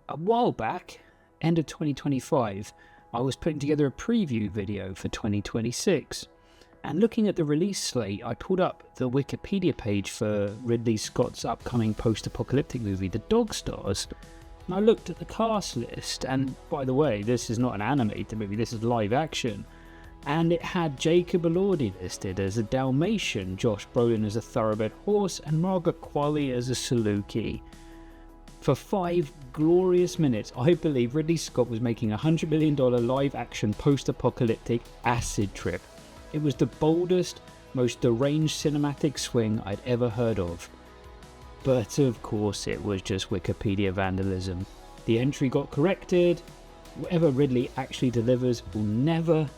A while back, end of 2025, I was putting together a preview video for 2026, and looking at the release slate, I pulled up the Wikipedia page for Ridley Scott's upcoming post-apocalyptic movie, The Dog Stars, and I looked at the cast list, and by the way, this is not an animated movie, this is live action, and it had Jacob Elordi listed as a Dalmatian, Josh Brolin as a thoroughbred horse, and Margaret Qualley as a Saluki. For 5 glorious minutes, I believe Ridley Scott was making a $100 million live-action post-apocalyptic acid trip. It was the boldest, most deranged cinematic swing I'd ever heard of. But of course it was just Wikipedia vandalism. The entry got corrected. Whatever Ridley actually delivers will never,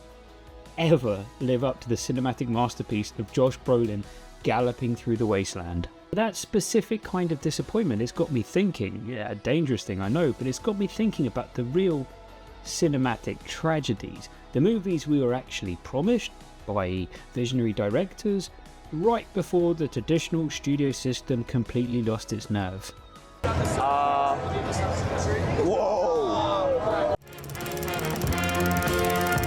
ever live up to the cinematic masterpiece of Josh Brolin galloping through the wasteland. That specific kind of disappointment, it's got me thinking, yeah, a dangerous thing I know, but it's got me thinking about the real cinematic tragedies, the movies we were actually promised by visionary directors right before the traditional studio system completely lost its nerve. Whoa!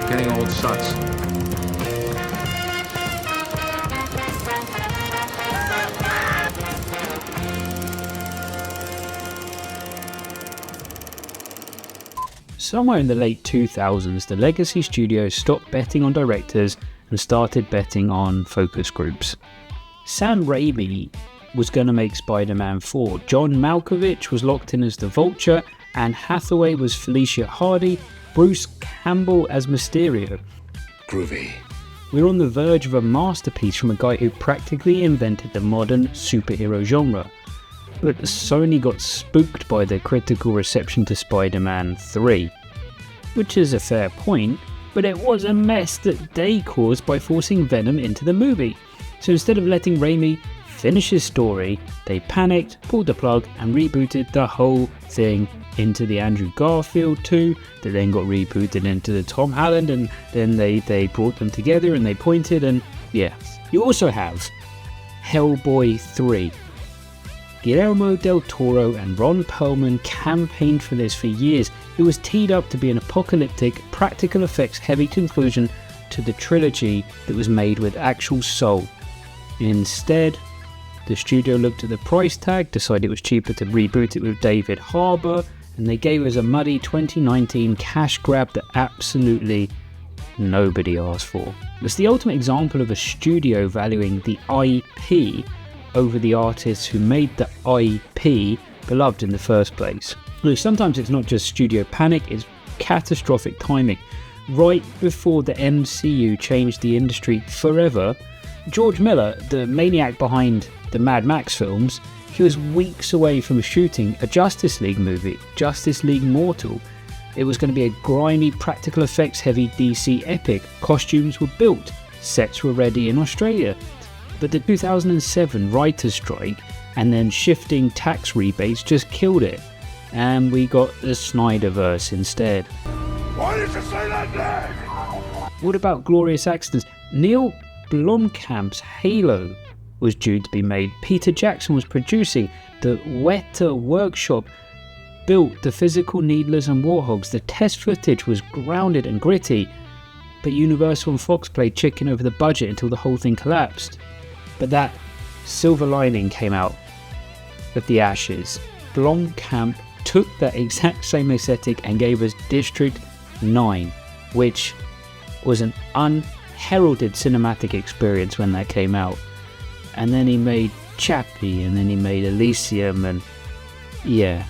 Getting old sucks. Somewhere in the late 2000s, the legacy studios stopped betting on directors and started betting on focus groups. Sam Raimi was going to make Spider-Man 4, John Malkovich was locked in as the Vulture, Anne Hathaway was Felicia Hardy, Bruce Campbell as Mysterio. Groovy. We're on the verge of a masterpiece from a guy who practically invented the modern superhero genre. But Sony got spooked by the critical reception to Spider-Man 3. Which is a fair point, but it was a mess that they caused by forcing Venom into the movie. So instead of letting Raimi finish his story, they panicked, pulled the plug and rebooted the whole thing into the Andrew Garfield 2, that then got rebooted into the Tom Holland, and then they brought them together and they pointed, and yeah. You also have Hellboy 3. Guillermo del Toro and Ron Perlman campaigned for this for years. It was teed up to be an apocalyptic, practical effects heavy conclusion to the trilogy that was made with actual soul. Instead, the studio looked at the price tag, decided it was cheaper to reboot it with David Harbour, and they gave us a muddy 2019 cash grab that absolutely nobody asked for. It's the ultimate example of a studio valuing the IP over the artists who made the IP beloved in the first place. Look, sometimes it's not just studio panic, it's catastrophic timing. Right before the MCU changed the industry forever, George Miller, the maniac behind the Mad Max films, he was weeks away from shooting a Justice League movie, Justice League Mortal. It was going to be a grimy, practical effects heavy DC epic. Costumes were built, sets were ready in Australia. But the 2007 writer's strike and then shifting tax rebates just killed it, and we got the Snyderverse instead. Why did you say that then? What about glorious accidents? Neil Blomkamp's Halo was due to be made. Peter Jackson was producing. The Weta Workshop built the physical Needlers and Warhogs. The test footage was grounded and gritty, but Universal and Fox played chicken over the budget until the whole thing collapsed. But that silver lining came out of the ashes. Blomkamp took that exact same aesthetic and gave us District 9, which was an unheralded cinematic experience when that came out. And then he made Chappie, and then he made Elysium, and yeah.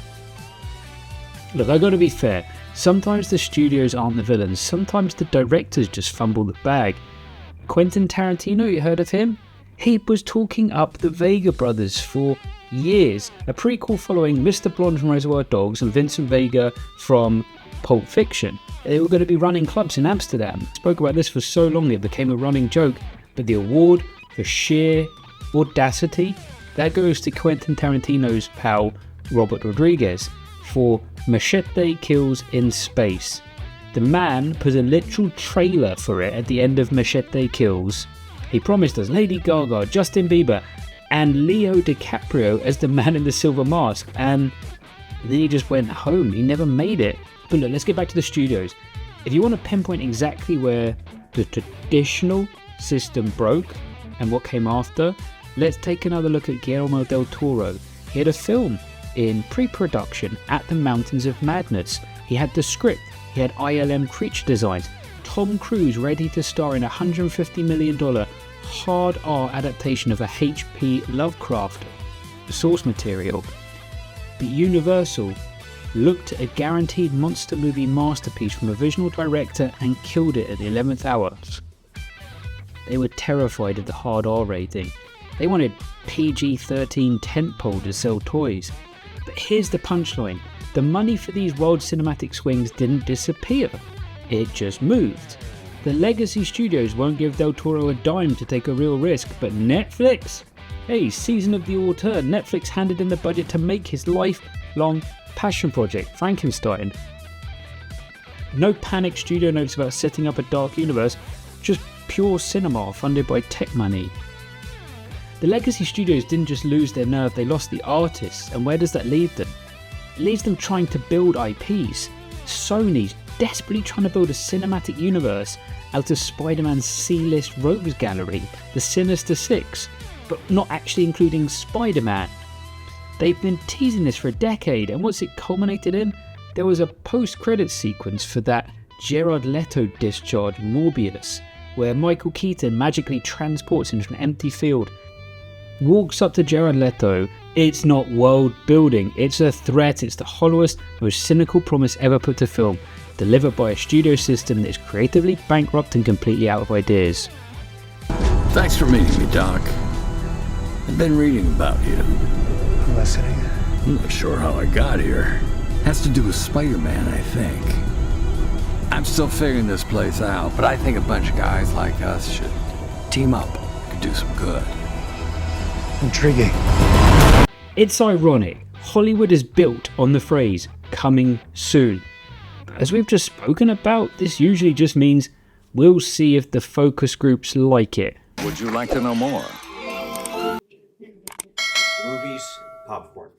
Look, I gotta be fair, sometimes the studios aren't the villains, sometimes the directors just fumble the bag. Quentin Tarantino, you heard of him? He was talking up the Vega brothers for years. A prequel following Mr. Blonde from Reservoir Dogs and Vincent Vega from Pulp Fiction. They were going to be running clubs in Amsterdam. Spoke about this for so long it became a running joke, but the award for sheer audacity, that goes to Quentin Tarantino's pal Robert Rodriguez for Machete Kills in Space. The man put a literal trailer for it at the end of Machete Kills. He promised us Lady Gaga, Justin Bieber, and Leo DiCaprio as the man in the silver mask, and and then he just went home. He never made it. But look, let's get back to the studios. If you want to pinpoint exactly where the traditional system broke and what came after, let's take another look at Guillermo del Toro. He had a film in pre-production at the Mountains of Madness. He had the script, he had ILM creature designs, Tom Cruise ready to star in a $150 million hard R adaptation of a H.P. Lovecraft source material. But Universal looked at a guaranteed monster movie masterpiece from a visual director and killed it at the 11th hour. They were terrified of the hard R rating. They wanted PG-13 tentpole to sell toys. But here's the punchline. The money for these wild cinematic swings didn't disappear. It just moved. The legacy studios won't give Del Toro a dime to take a real risk, but Netflix? Hey, season of the auteur, Netflix handed in the budget to make his lifelong passion project, Frankenstein. No panic studio notes about setting up a dark universe, just pure cinema funded by tech money. The legacy studios didn't just lose their nerve, they lost the artists, and where does that leave them? It leaves them trying to build IPs. Sony's desperately trying to build a cinematic universe out of Spider-Man's C-list rogues gallery, the Sinister Six, but not actually including Spider-Man. They've been teasing this for a decade, and what's it culminated in? There was a post-credits sequence for that Jared Leto discharge Morbius, where Michael Keaton magically transports into an empty field, walks up to Jared Leto. It's not world building, it's a threat, it's the hollowest, most cynical promise ever put to film, delivered by a studio system that is creatively bankrupt and completely out of ideas. Thanks for meeting me, Doc. I've been reading about you. I'm listening. I'm not sure how I got here. Has to do with Spider-Man, I think. I'm still figuring this place out, but I think a bunch of guys like us should team up. Could do some good. Intriguing. It's ironic. Hollywood is built on the phrase, coming soon. But as we've just spoken about, this usually just means we'll see if the focus groups like it. Would you like to know more? Movies, popcorn.